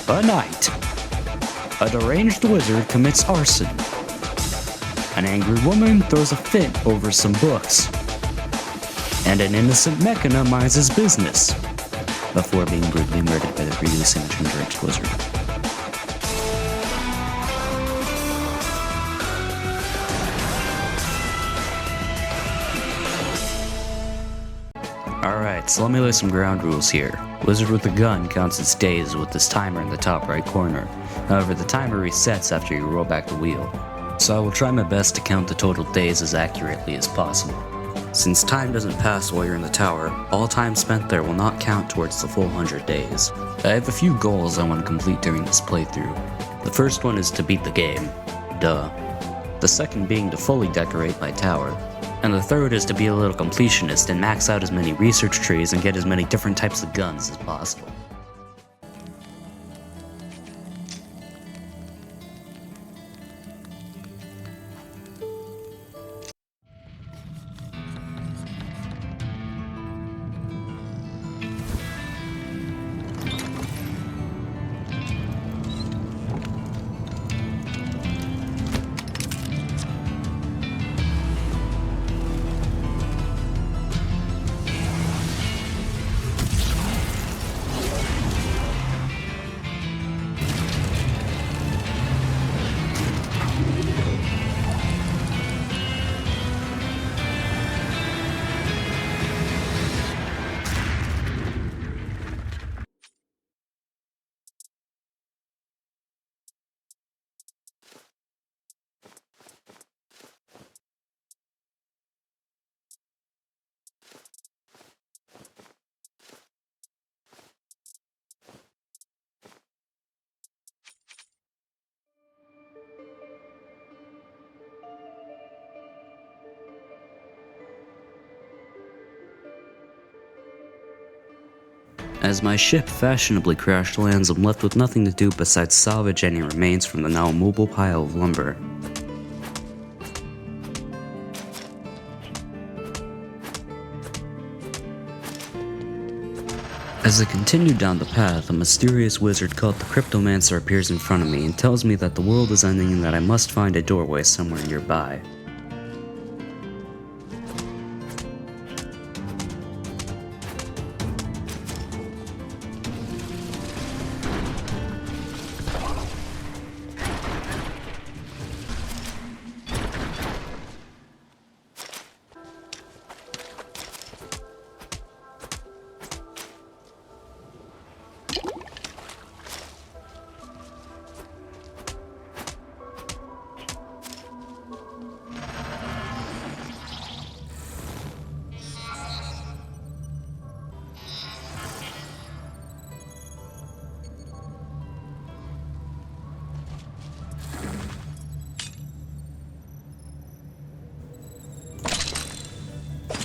A night. A deranged wizard commits arson. An angry woman throws a fit over some books. And an innocent mechana minds his business before being brutally murdered by the previously mentioned deranged wizard. Alright, so let me lay some ground rules here. Wizard with a gun counts its days with this timer in the top right corner. However, the timer resets after you roll back the wheel. So I will try my best to count the total days as accurately as possible. Since time doesn't pass while you're in the tower, all time spent there will not count towards the full 100 days. I have a few goals I want to complete during this playthrough. The first one is to beat the game. Duh. The second being to fully decorate my tower. And the third is to be a little completionist and max out as many research trees and get as many different types of guns as possible. As my ship fashionably crash lands, I'm left with nothing to do besides salvage any remains from the now immobile pile of lumber. As I continue down the path, a mysterious wizard called the Cryptomancer appears in front of me and tells me that the world is ending and that I must find a doorway somewhere nearby.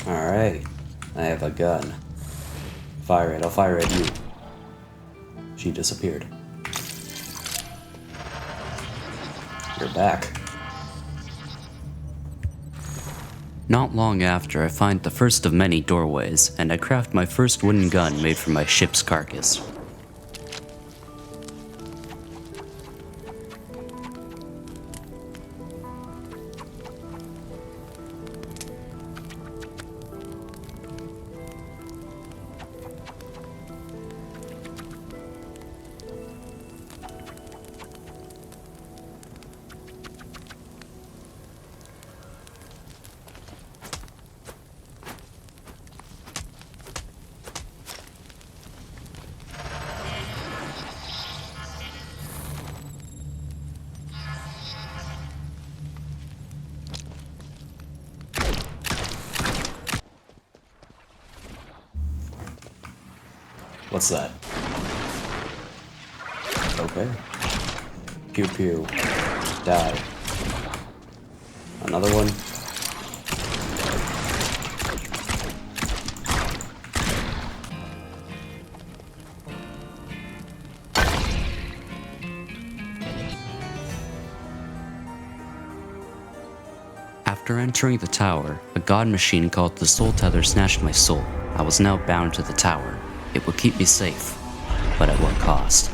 Alright, I have a gun. Fire it, I'll fire at you. She disappeared. You're back. Not long after, I find the first of many doorways, and I craft my first wooden gun made from my ship's carcass. What's that? Okay. Pew pew. Die. Another one. After entering the tower, a god machine called the Soul Tether snatched my soul. I was now bound to the tower. It would keep me safe, but at what cost?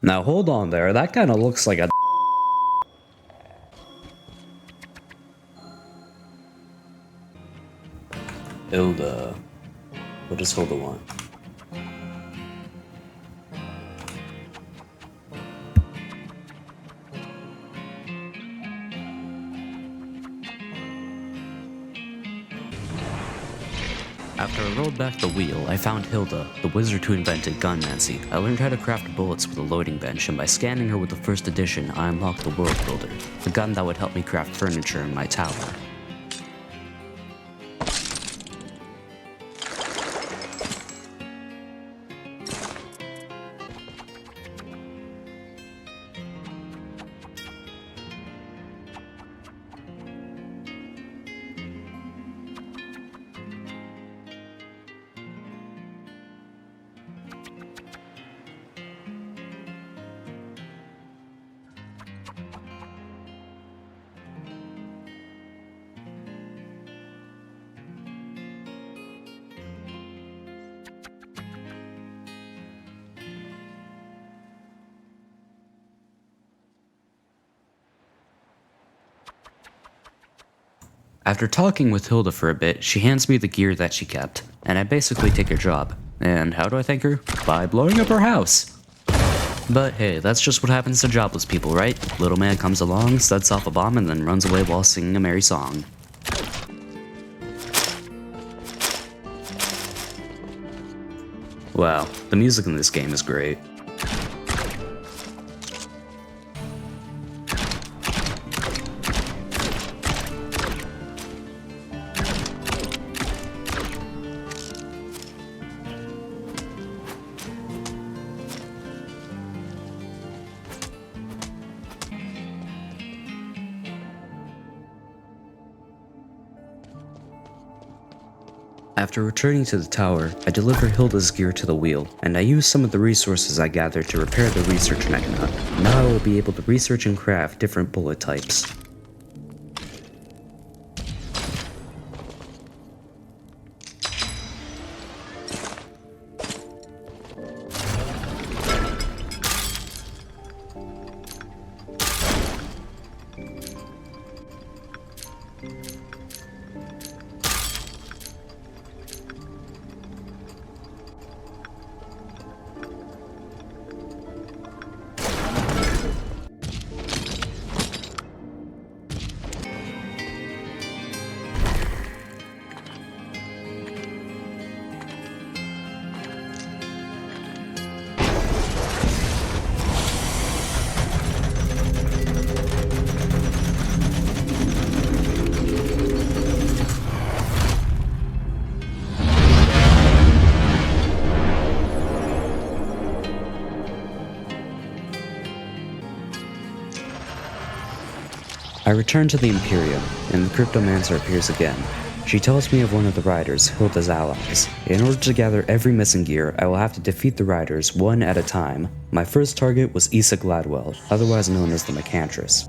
Now hold on there, that kinda looks like a Hilda. What does Hilda want? After I rolled back the wheel, I found Hilda, the wizard who invented Gunmancy. I learned how to craft bullets with a loading bench, and by scanning her with the first edition, I unlocked the World Builder, the gun that would help me craft furniture in my tower. After talking with Hilda for a bit, she hands me the gear that she kept, and I basically take her job. And how do I thank her? By blowing up her house! But hey, that's just what happens to jobless people, right? Little man comes along, sets off a bomb, and then runs away while singing a merry song. Wow, the music in this game is great. After returning to the tower, I deliver Hilda's gear to the wheel, and I use some of the resources I gathered to repair the research mechana. Now I will be able to research and craft different bullet types. I return to the Imperium, and the Cryptomancer appears again. She tells me of one of the riders, Hilda's allies. In order to gather every missing gear, I will have to defeat the riders one at a time. My first target was Issa Gladwell, otherwise known as the Mechantress.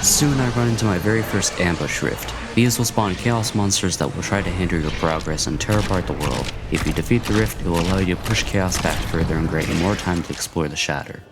Soon I run into my very first ambush rift. These will spawn chaos monsters that will try to hinder your progress and tear apart the world. If you defeat the rift, it will allow you to push chaos back further and grant you more time to explore the shatter.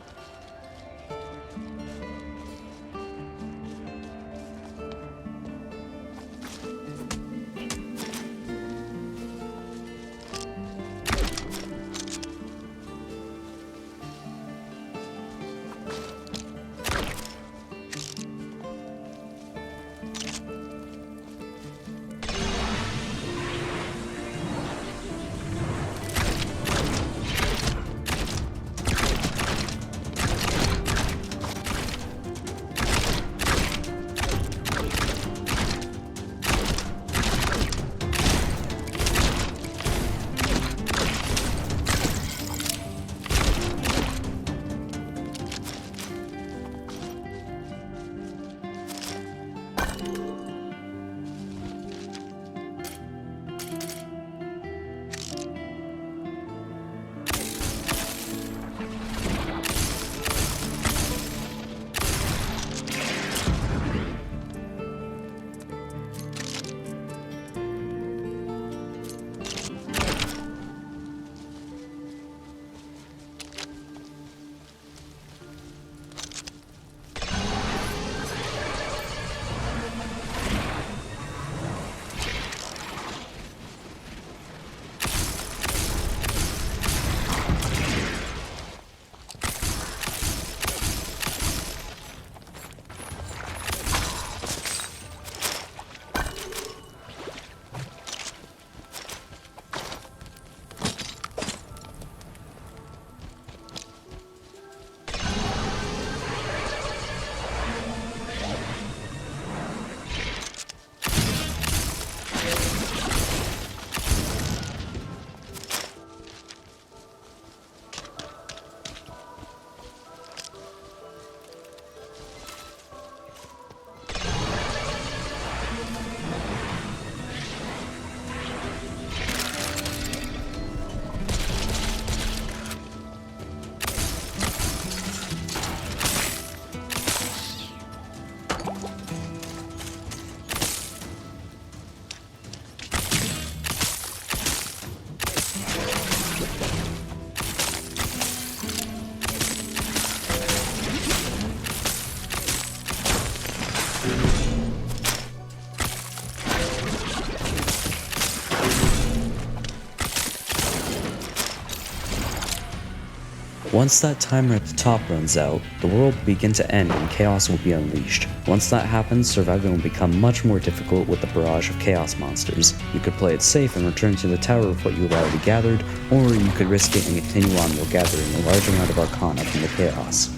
Once that timer at the top runs out, the world will begin to end and chaos will be unleashed. Once that happens, surviving will become much more difficult with the barrage of chaos monsters. You could play it safe and return to the tower with what you have already gathered, or you could risk it and continue on while gathering a large amount of arcana from the chaos.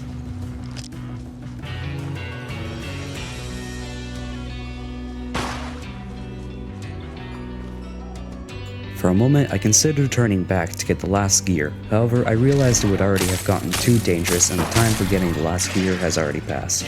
For a moment, I considered turning back to get the last gear. However, I realized it would already have gotten too dangerous and the time for getting the last gear has already passed.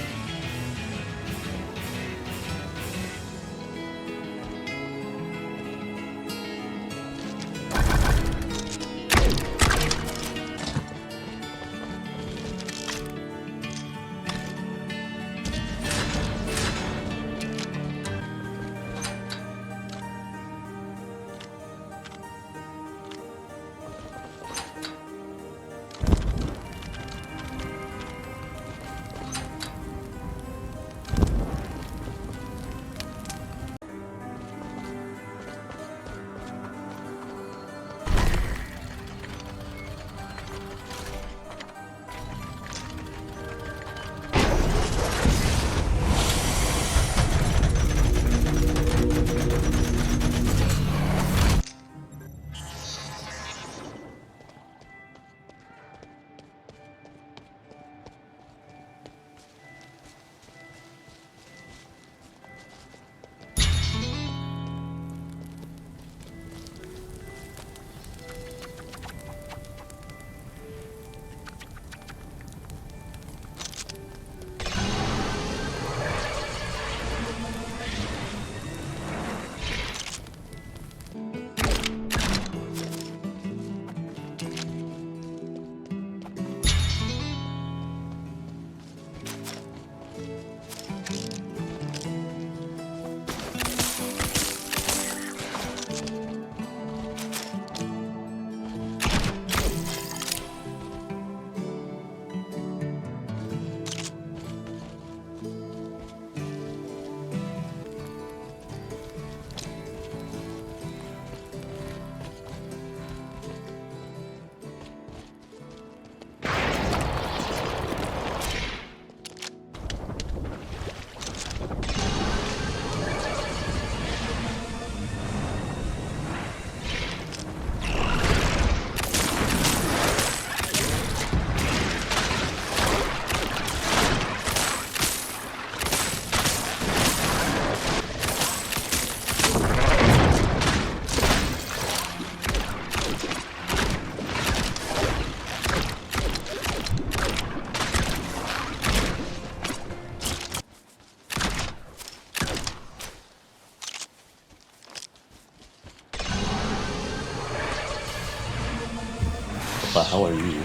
What the hell are you?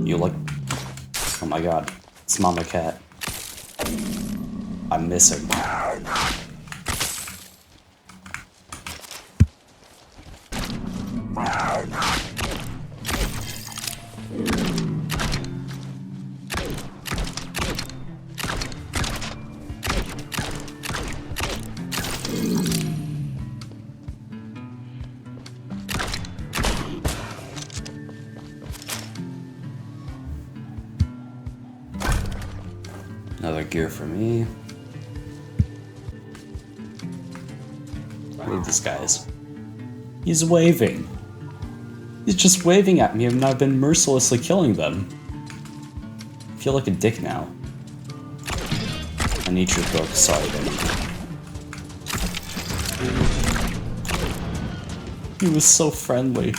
You look... Oh my god. It's Mama Cat. I'm missing. Another gear for me. Look at this guy's. He's waving. He's just waving at me and I've been mercilessly killing them. I feel like a dick now. I need your book, sorry buddy. He was so friendly.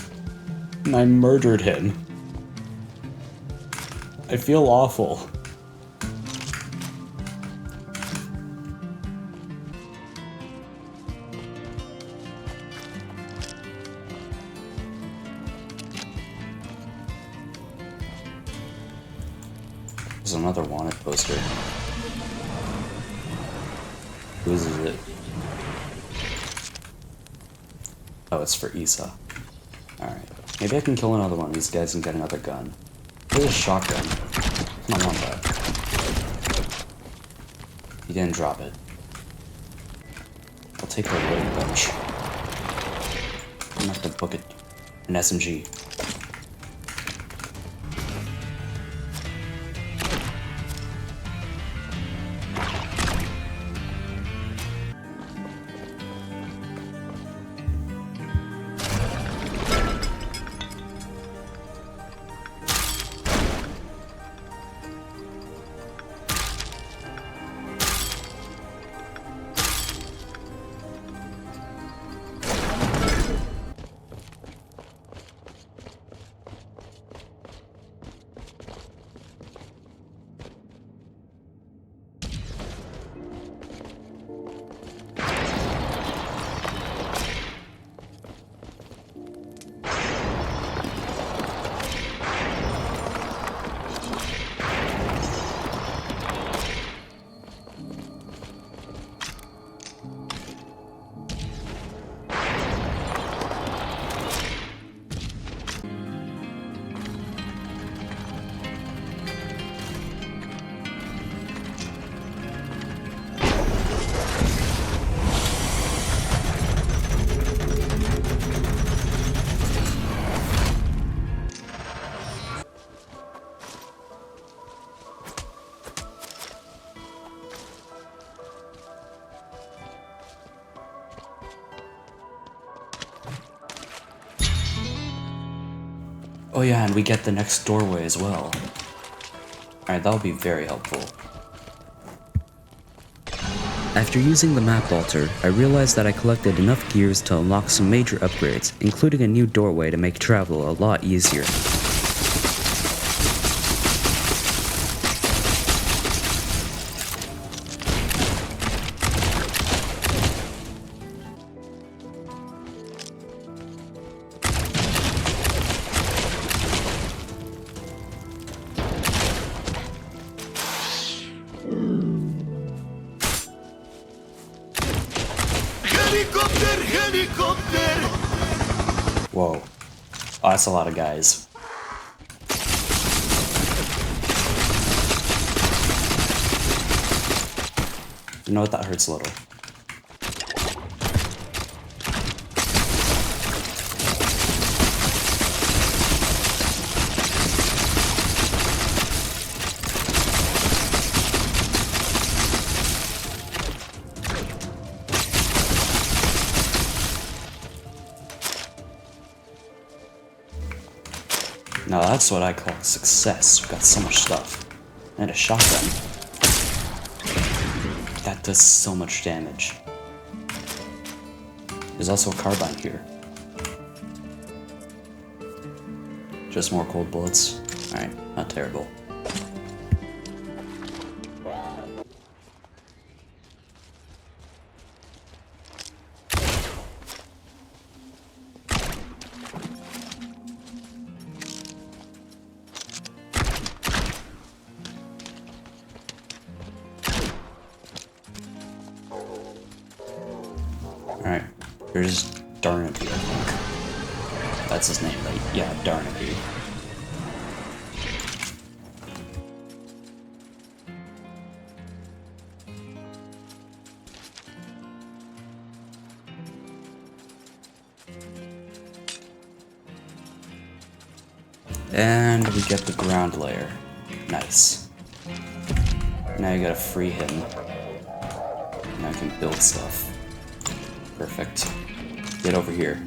And I murdered him. I feel awful. There's another wanted poster. Whose is it? Oh, it's for Issa. Alright. Maybe I can kill another one of these guys and get another gun. There's a shotgun. I don't want that. He didn't drop it. I'll take the loading bench. I'm gonna have to book it. An SMG. Oh yeah, and we get the next doorway as well. Alright, that'll be very helpful. After using the map altar, I realized that I collected enough gears to unlock some major upgrades, including a new doorway to make travel a lot easier. Helicopter! Whoa. Oh, that's a lot of guys. You know what? That hurts a little. Now that's what I call success. We've got so much stuff. And a shotgun. That does so much damage. There's also a carbine here. Just more cold bullets. Alright, not terrible. Alright, here's Darnaby, I think. That's his name, right? Yeah, Darnaby. And we get the ground layer. Nice. Now you gotta free him. Now I can build stuff. Perfect. Get over here.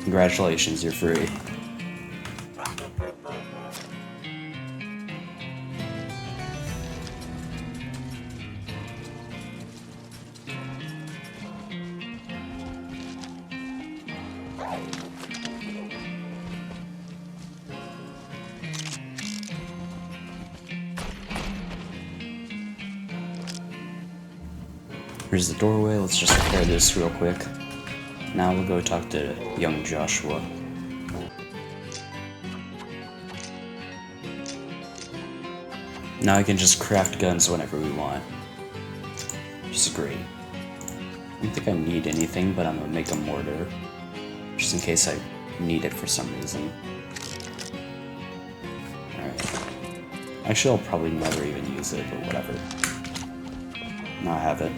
Congratulations, you're free. Here's the doorway, let's just repair this real quick. Now we'll go talk to young Joshua. Now we can just craft guns whenever we want. Which is great. I don't think I need anything, but I'm gonna make a mortar. Just in case I need it for some reason. Alright. Actually, I'll probably never even use it, but whatever. Now I have it.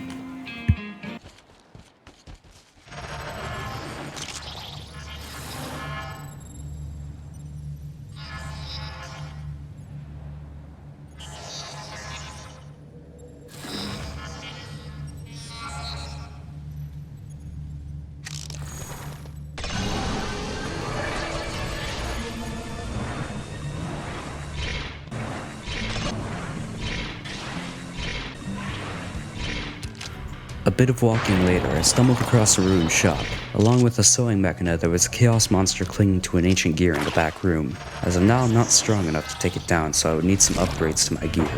A bit of walking later, I stumbled across a ruined shop. Along with a sewing mechana, there was a chaos monster clinging to an ancient gear in the back room. As of now, I'm not strong enough to take it down, so I would need some upgrades to my gear.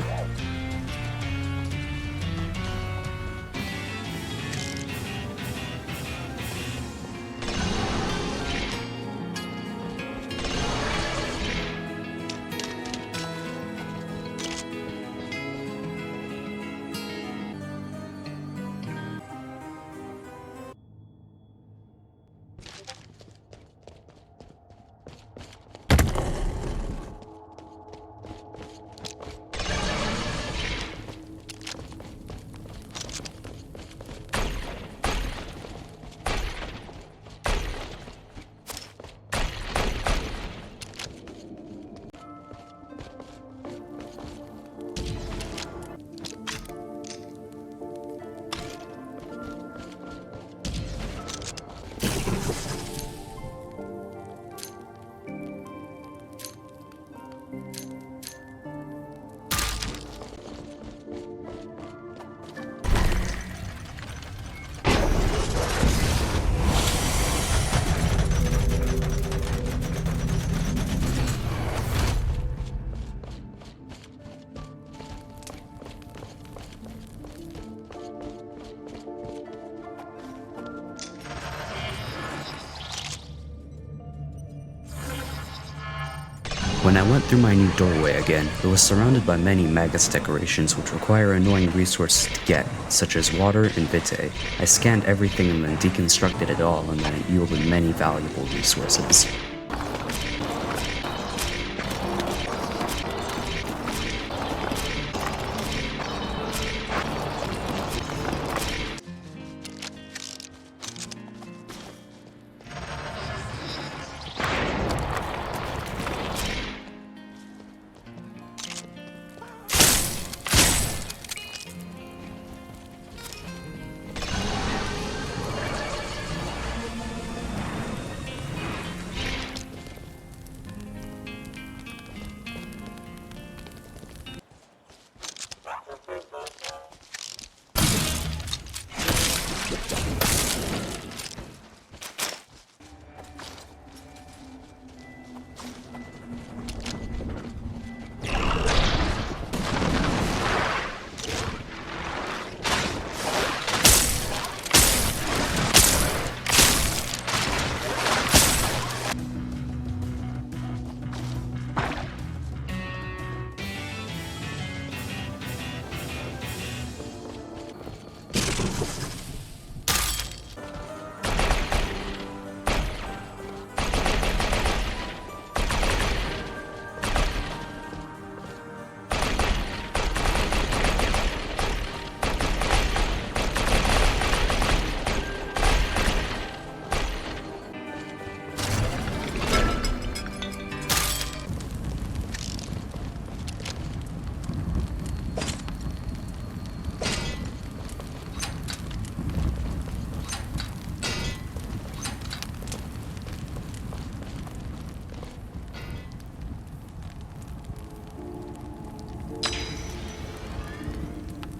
When I went through my new doorway again, it was surrounded by many magus decorations which require annoying resources to get, such as water and vitae. I scanned everything and then deconstructed it all, and then it yielded many valuable resources.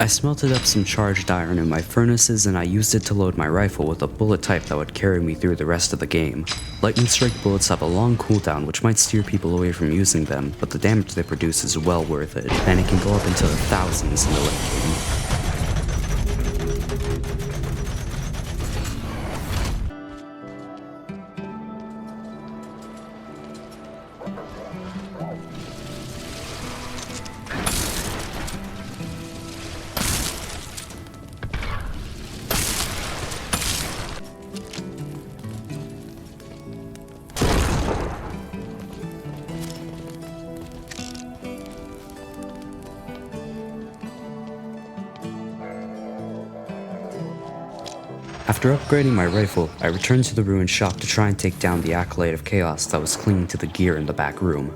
I smelted up some charged iron in my furnaces and I used it to load my rifle with a bullet type that would carry me through the rest of the game. Lightning strike bullets have a long cooldown which might steer people away from using them, but the damage they produce is well worth it, and it can go up into the thousands in the late game. After upgrading my rifle, I returned to the ruined shop to try and take down the Acolyte of Chaos that was clinging to the gear in the back room.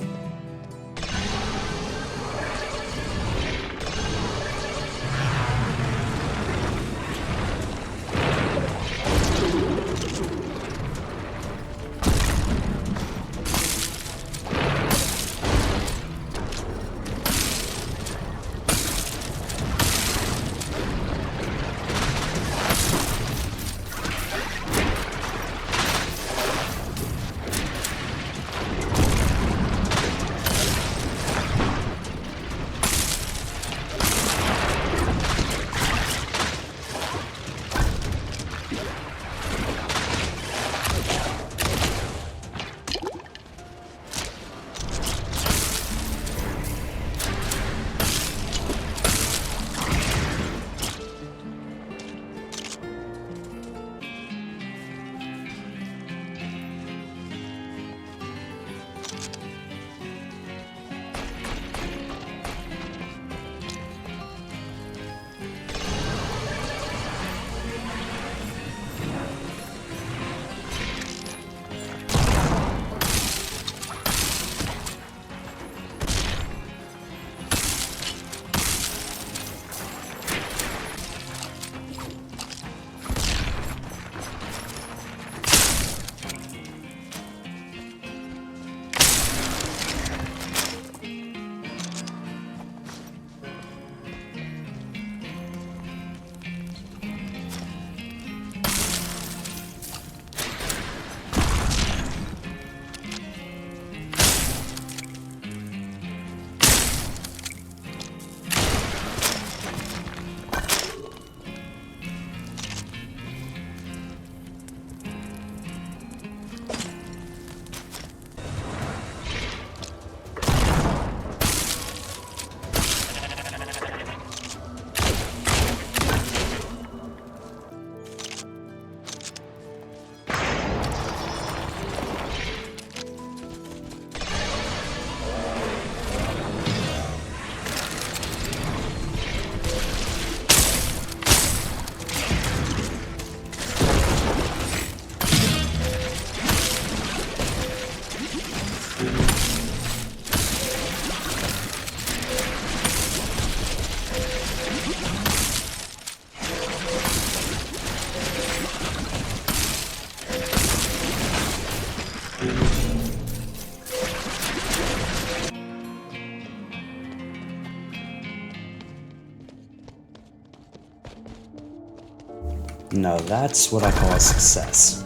Now that's what I call a success.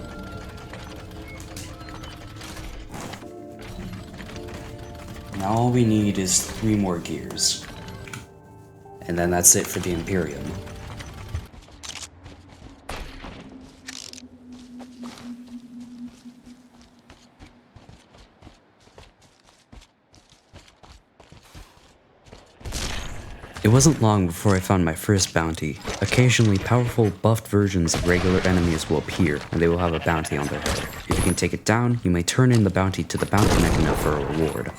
Now all we need is 3 more gears. And then that's it for the Imperium. It wasn't long before I found my first bounty. Occasionally, powerful, buffed versions of regular enemies will appear, and they will have a bounty on their head. If you can take it down, you may turn in the bounty to the bounty mechanic for a reward.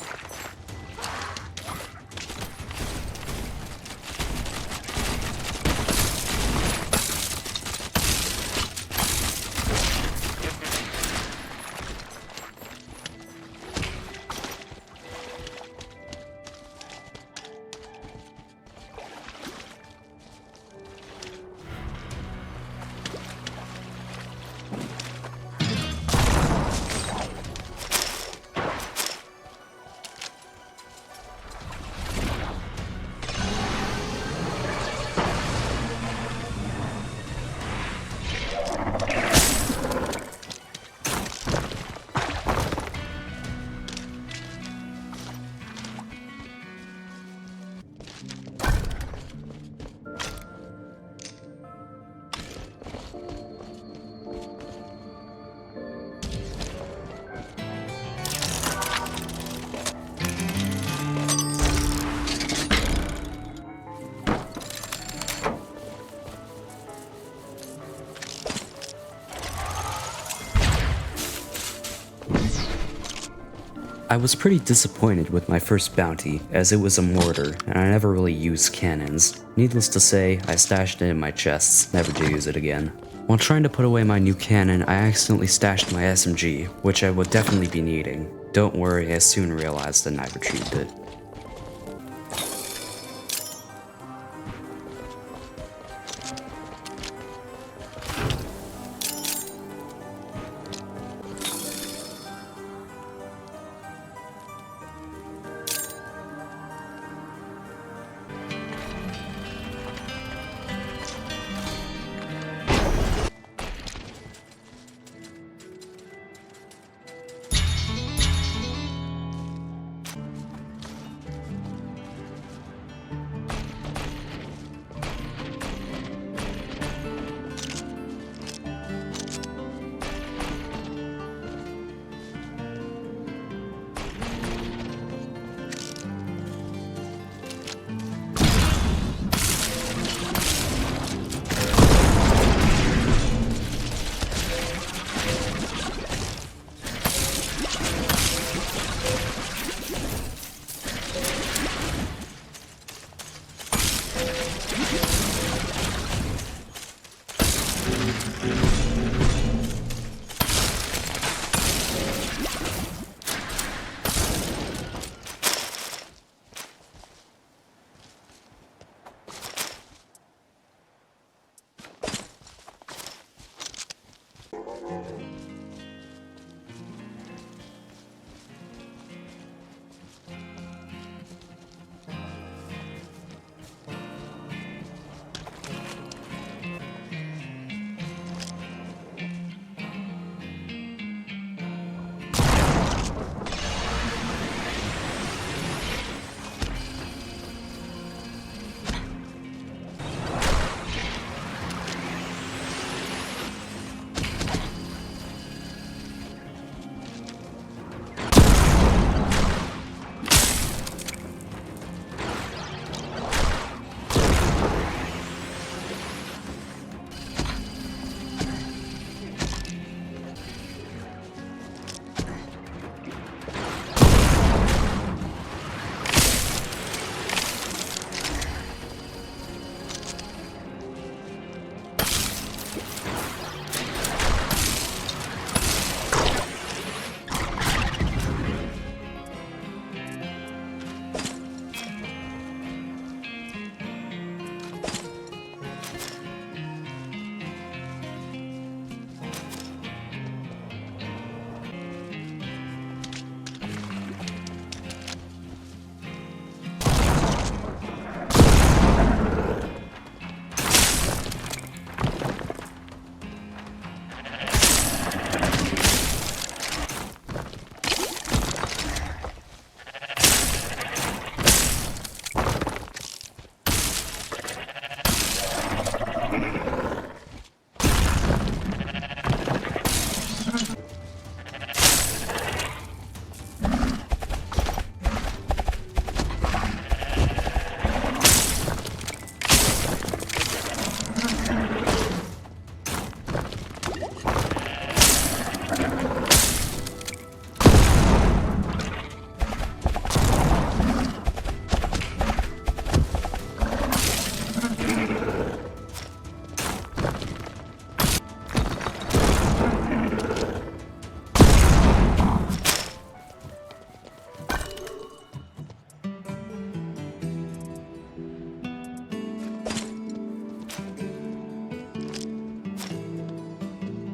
I was pretty disappointed with my first bounty, as it was a mortar, and I never really used cannons. Needless to say, I stashed it in my chests, never to use it again. While trying to put away my new cannon, I accidentally stashed my SMG, which I would definitely be needing. Don't worry, I soon realized and I retrieved it.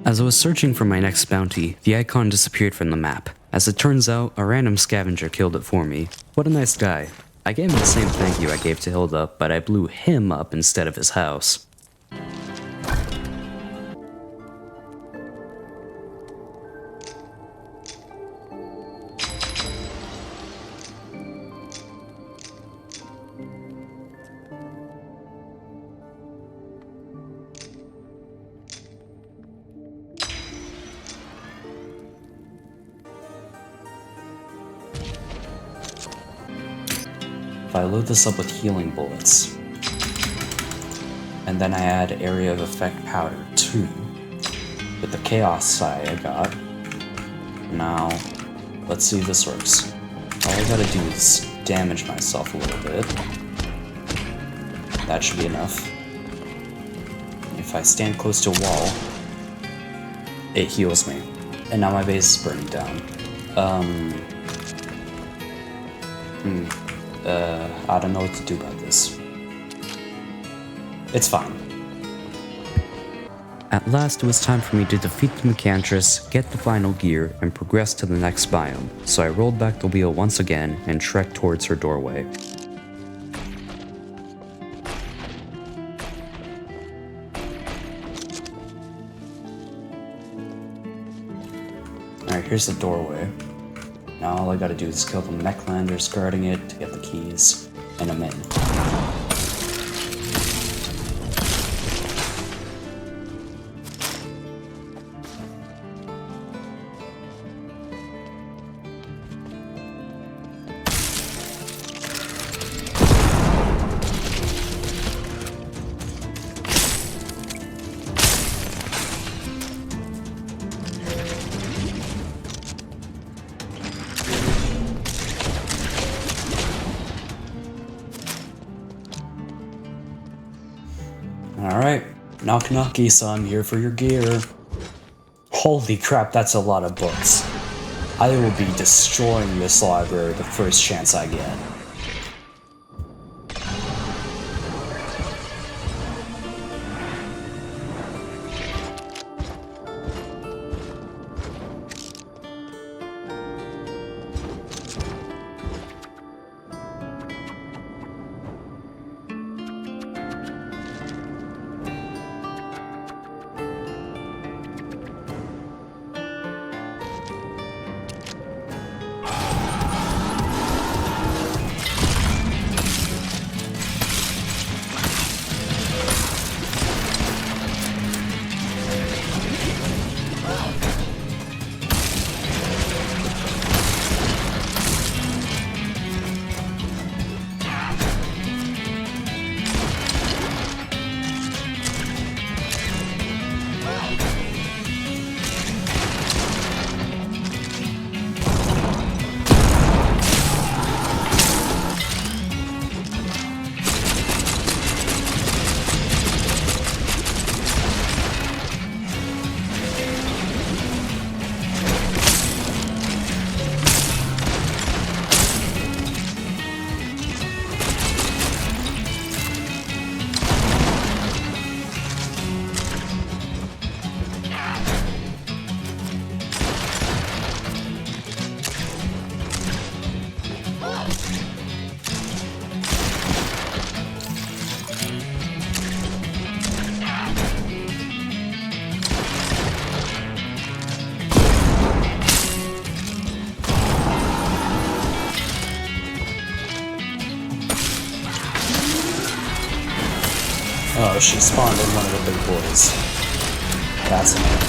As I was searching for my next bounty, the icon disappeared from the map. As it turns out, a random scavenger killed it for me. What a nice guy. I gave him the same thank you I gave to Hilda, but I blew him up instead of his house. If I load this up with healing bullets, and then I add area of effect powder too, with the chaos eye I got. Now, let's see if this works. All I gotta do is damage myself a little bit. That should be enough. If I stand close to a wall, it heals me. And now my base is burning down. I don't know what to do about this. It's fine. At last, it was time for me to defeat the Mechantress, get the final gear, and progress to the next biome, so I rolled back the wheel once again and trekked towards her doorway. Alright, here's the doorway. Now all I gotta do is kill the Mechlanders guarding it to get the keys, and I'm in. Alright, knock knock Issa, I'm here for your gear. Holy crap, that's a lot of books. I will be destroying this library the first chance I get. Oh, she spawned in one of the big boys. That's annoying.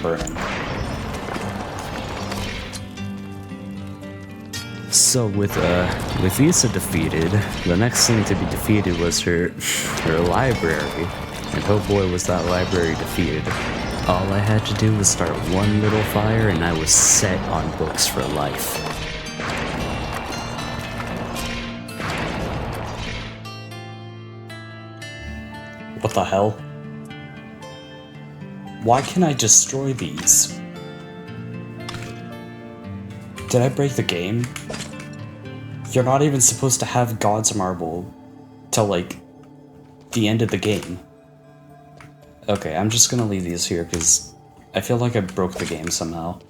Burning. So with Issa defeated, the next thing to be defeated was her library. and oh boy was that library defeated. All I had to do was start one little fire and I was set on books for life. What the hell? Why can't I destroy these? Did I break the game? You're not even supposed to have God's Marble till like the end of the game. Okay, I'm just gonna leave these here because I feel like I broke the game somehow.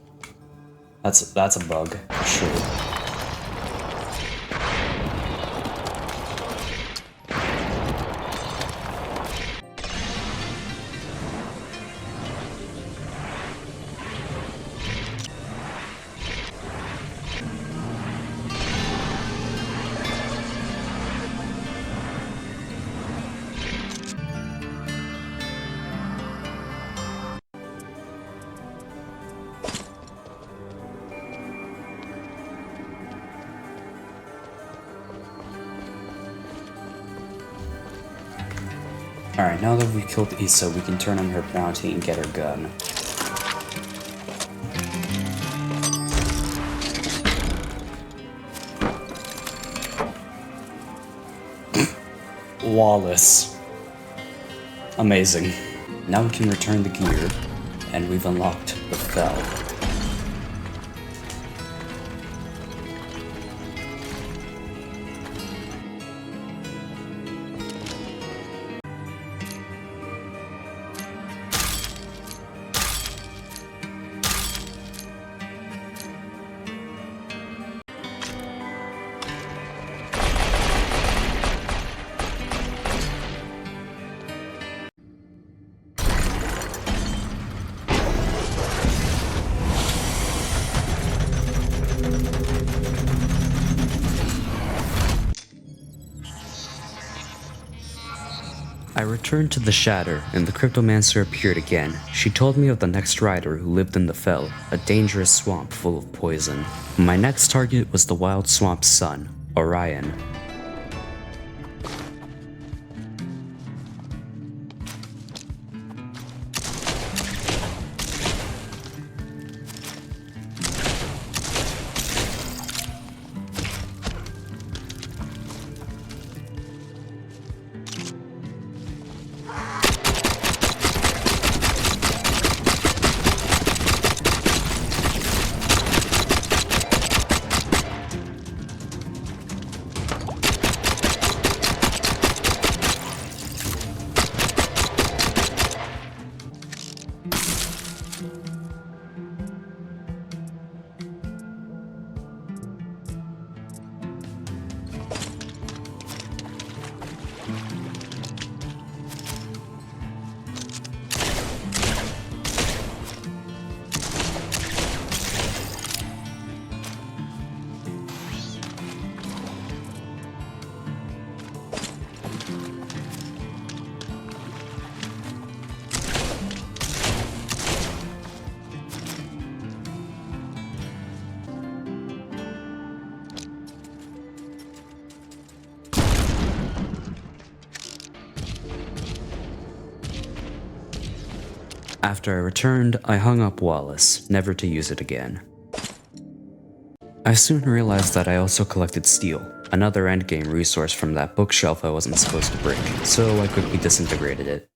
That's a bug, for sure. Alright, now that we killed Issa, we can turn on her bounty and get her gun. Wallace. Amazing. Now we can return the gear, and we've unlocked the Fell. I returned to the Shatter, and the Cryptomancer appeared again. She told me of the next rider who lived in the Fell, a dangerous swamp full of poison. My next target was the Wild Swamp's son, Orion. After I returned, I hung up Wallace, never to use it again. I soon realized that I also collected steel, another endgame resource from that bookshelf I wasn't supposed to break, so I quickly disintegrated it.